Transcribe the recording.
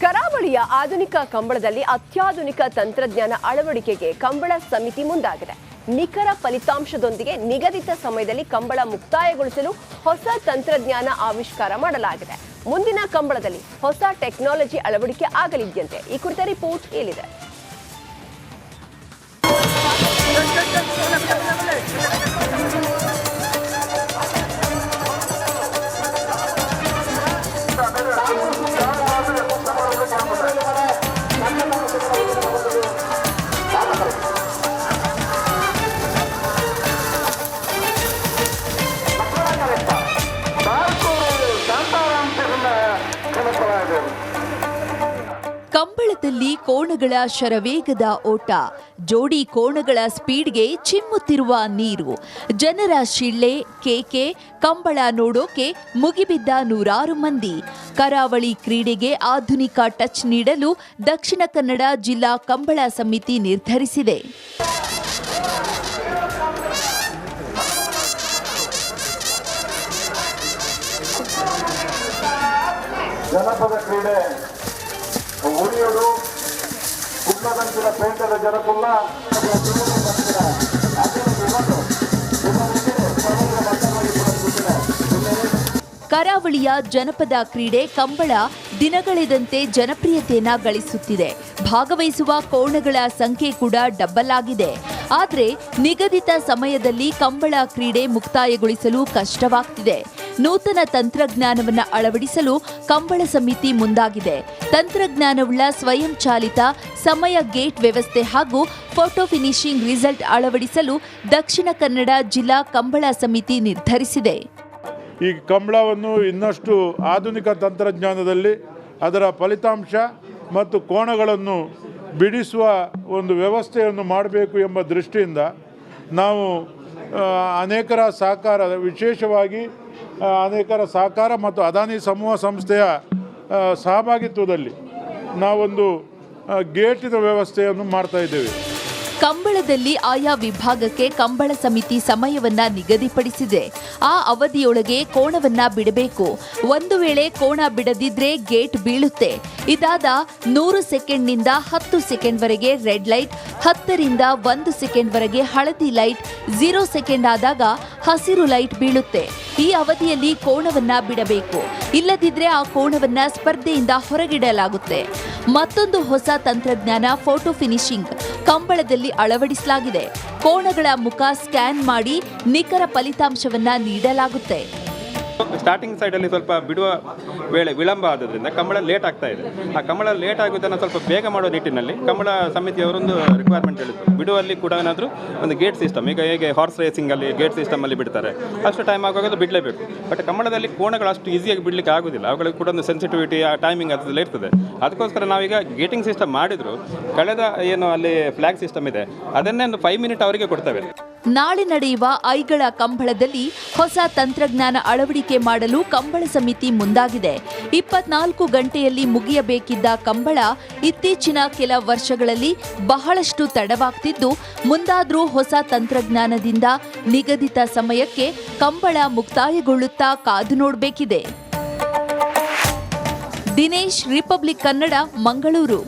ಕರಾವಳಿಯ ಆಧುನಿಕ ಕಂಬಳದಲ್ಲಿ ಅತ್ಯಾಧುನಿಕ ತಂತ್ರಜ್ಞಾನ ಅಳವಡಿಕೆಗೆ ಕಂಬಳ ಸಮಿತಿ ಮುಂದಾಗಿದೆ. ನಿಖರ ಫಲಿತಾಂಶದೊಂದಿಗೆ ನಿಗದಿತ ಸಮಯದಲ್ಲಿ ಕಂಬಳ ಮುಕ್ತಾಯಗೊಳಿಸಲು ಹೊಸ ತಂತ್ರಜ್ಞಾನ ಆವಿಷ್ಕಾರ ಮಾಡಲಾಗಿದೆ. ಮುಂದಿನ ಕಂಬಳದಲ್ಲಿ ಹೊಸ ಟೆಕ್ನಾಲಜಿ ಅಳವಡಿಕೆ ಆಗಲಿದೆಯಂತೆ. ಈ ಕುರಿತ ರಿಪೋರ್ಟ್ ಇಲ್ಲಿದೆ. ಕಂಬಳದಲ್ಲಿ ಕೋಣಗಳ ಶರವೇಗದ ಓಟ, ಜೋಡಿ ಕೋಣಗಳ ಸ್ಪೀಡ್ಗೆ ಚಿಮ್ಮುತ್ತಿರುವ ನೀರು, ಜನರ ಶಿಳ್ಳೆ, ಕೇಕೆ, ಕಂಬಳ ನೋಡೋಕೆ ಮುಗಿಬಿದ್ದ ನೂರಾರು ಮಂದಿ. ಕರಾವಳಿ ಕ್ರೀಡೆಗೆ ಆಧುನಿಕ ಟಚ್ ನೀಡಲು ದಕ್ಷಿಣ ಕನ್ನಡ ಜಿಲ್ಲಾ ಕಂಬಳ ಸಮಿತಿ ನಿರ್ಧರಿಸಿದೆ. ಜನಪದ ಕ್ರೀಡೆ ಉಳಿಯೋದು ಕುಲ್ಲದಂತಿನ ಪೇಂಟದ ಜನಕುಲ್ಲ ಕರಾವಳಿಯ ಜನಪದ ಕ್ರೀಡೆ ಕಂಬಳ ದಿನಗಳೆದಂತೆ ಜನಪ್ರಿಯತೆಯನ್ನ ಗಳಿಸುತ್ತಿದೆ. ಭಾಗವಹಿಸುವ ಕೋಣಗಳ ಸಂಖ್ಯೆ ಕೂಡ ಡಬಲ್ ಆಗಿದೆ. ಆದರೆ ನಿಗದಿತ ಸಮಯದಲ್ಲಿ ಕಂಬಳ ಕ್ರೀಡೆ ಮುಕ್ತಾಯಗೊಳಿಸಲು ಕಷ್ಟವಾಗ್ತಿದೆ. ನೂತನ ತಂತ್ರಜ್ಞಾನವನ್ನು ಅಳವಡಿಸಲು ಕಂಬಳ ಸಮಿತಿ ಮುಂದಾಗಿದೆ. ತಂತ್ರಜ್ಞಾನವುಳ್ಳ ಸ್ವಯಂ ಚಾಲಿತ ಸಮಯ ಗೇಟ್ ವ್ಯವಸ್ಥೆ ಹಾಗೂ ಫೋಟೋ ಫಿನಿಶಿಂಗ್ ರಿಸಲ್ಟ್ ಅಳವಡಿಸಲು ದಕ್ಷಿಣ ಕನ್ನಡ ಜಿಲ್ಲಾ ಕಂಬಳ ಸಮಿತಿ ನಿರ್ಧರಿಸಿದೆ. ಈ ಕಂಬಳವನ್ನು ಇನ್ನಷ್ಟು ಆಧುನಿಕ ತಂತ್ರಜ್ಞಾನದಲ್ಲಿ ಅದರ ಫಲಿತಾಂಶ ಮತ್ತು ಕೋಣಗಳನ್ನು ಬಿಡಿಸುವ ಒಂದು ವ್ಯವಸ್ಥೆಯನ್ನು ಮಾಡಬೇಕು ಎಂಬ ದೃಷ್ಟಿಯಿಂದ ನಾವು ಅನೇಕರ ಸಹಕಾರ, ವಿಶೇಷವಾಗಿ ಅನೇಕರ ಸಹಕಾರ ಮತ್ತು ಅದಾನಿ ಸಮೂಹ ಸಂಸ್ಥೆಯ ಸಹಭಾಗಿತ್ವದಲ್ಲಿ ನಾವೊಂದು ಗೇಟಿನ ವ್ಯವಸ್ಥೆಯನ್ನು ಮಾಡ್ತಾ ಇದ್ದೇವೆ. ಕಂಬಳದಲ್ಲಿ ಆಯಾ ವಿಭಾಗಕ್ಕೆ ಕಂಬಳ ಸಮಿತಿ ಸಮಯವನ್ನ ನಿಗದಿಪಡಿಸಿದೆ. ಆ ಅವಧಿಯೊಳಗೆ ಕೋಣವನ್ನ ಬಿಡಬೇಕು. ಒಂದು ವೇಳೆ ಕೋಣ ಬಿಡದಿದ್ರೆ ಗೇಟ್ ಬೀಳುತ್ತೆ. ಇದಾದ 100 ಸೆಕೆಂಡ್ನಿಂದ 10 ಸೆಕೆಂಡ್ವರೆಗೆ ರೆಡ್ ಲೈಟ್, 10ರಿಂದ 1 ಸೆಕೆಂಡ್ವರೆಗೆ ಹಳದಿ ಲೈಟ್, 0 ಸೆಕೆಂಡ್ ಆದಾಗ ಹಸಿರು ಲೈಟ್ ಬೀಳುತ್ತೆ. ಈ ಅವಧಿಯಲ್ಲಿ ಕೋಣವನ್ನ ಬಿಡಬೇಕು. ಇಲ್ಲದಿದ್ರೆ ಆ ಕೋಣವನ್ನ ಸ್ಪರ್ಧೆಯಿಂದ ಹೊರಗಿಡಲಾಗುತ್ತೆ. ಮತ್ತೊಂದು ಹೊಸ ತಂತ್ರಜ್ಞಾನ ಫೋಟೋ ಫಿನಿಶಿಂಗ್ ಕಂಬಳದಲ್ಲಿ ಅಳವಡಿಸಲಾಗಿದೆ. ಕೋಣಗಳ ಮುಖ ಸ್ಕ್ಯಾನ್ ಮಾಡಿ ನಿಖರ ಫಲಿತಾಂಶವನ್ನ ನೀಡಲಾಗುತ್ತೆ. ಸ್ಟಾರ್ಟಿಂಗ್ ಸೈಡಲ್ಲಿ ಸ್ವಲ್ಪ ಬಿಡುವ ವೇಳೆ ವಿಳಂಬ ಆದ್ರಿಂದ ಕಂಬಳ ಲೇಟ್ ಆಗ್ತಾ ಇದೆ. ಆ ಕಂಬಳ ಲೇಟ್ ಆಗುವುದನ್ನು ಸ್ವಲ್ಪ ಬೇಗ ಮಾಡುವ ನಿಟ್ಟಿನಲ್ಲಿ ಕಂಬಳ ಸಮಿತಿಯವರೊಂದು ರಿಕ್ವೈರ್ಮೆಂಟ್ ಹೇಳಿದ್ರು. ಬಿಡುವಲ್ಲಿ ಕೂಡ ಏನಾದರೂ ಒಂದು ಗೇಟ್ ಸಿಸ್ಟಮ್, ಈಗ ಹೇಗೆ ಹಾರ್ಸ್ ರೇಸಿಂಗಲ್ಲಿ ಗೇಟ್ ಸಿಸ್ಟಮಲ್ಲಿ ಬಿಡ್ತಾರೆ, ಅಷ್ಟು ಟೈಮ್ ಆಗುವಾಗ ಬಿಡಲೇಬೇಕು. ಬಟ್ ಕಂಬಳದಲ್ಲಿ ಕೋಣಗಳು ಅಷ್ಟು ಈಸಿಯಾಗಿ ಬಿಡಲಿಕ್ಕೆ ಆಗೋದಿಲ್ಲ. ಅವುಗಳಿಗೆ ಕೂಡ ಒಂದು ಸೆನ್ಸಿಟಿವಿಟಿ, ಆ ಟೈಮಿಂಗ್ ಅದೆಲ್ಲ ಇರ್ತದೆ. ಅದಕ್ಕೋಸ್ಕರ ನಾವೀಗ ಗೇಟಿಂಗ್ ಸಿಸ್ಟಮ್ ಮಾಡಿದ್ರು. ಕಳೆದ ಏನು ಅಲ್ಲಿ ಫ್ಲಾಗ್ ಸಿಸ್ಟಮ್ ಇದೆ ಅದನ್ನೇ ಒಂದು 5 ಮಿನಿಟ್ ಅವರಿಗೆ ಕೊಡ್ತೇವೆ. ನಾಳೆ ನಡೆಯುವ ಐಗಳ ಕಂಬಳದಲ್ಲಿ ಹೊಸ ತಂತ್ರಜ್ಞಾನ ಅಳವಡಿಕೆ ಮಾಡಲು ಕಂಬಳ ಸಮಿತಿ ಮುಂದಾಗಿದೆ. 24 ಗಂಟೆಯಲ್ಲಿ ಮುಗಿಯಬೇಕಿದ್ದ ಕಂಬಳ ಇತ್ತೀಚಿನ ಕೆಲ ವರ್ಷಗಳಲ್ಲಿ ಬಹಳಷ್ಟು ತಡವಾಗ್ತಿದ್ದು, ಮುಂದಾದ್ರೂ ಹೊಸ ತಂತ್ರಜ್ಞಾನದಿಂದ ನಿಗದಿತ ಸಮಯಕ್ಕೆ ಕಂಬಳ ಮುಕ್ತಾಯಗೊಳ್ಳುತ್ತಾ ಕಾದು ನೋಡಬೇಕಿದೆ. ದಿನೇಶ್, ರಿಪಬ್ಲಿಕ್ ಕನ್ನಡ, ಮಂಗಳೂರು.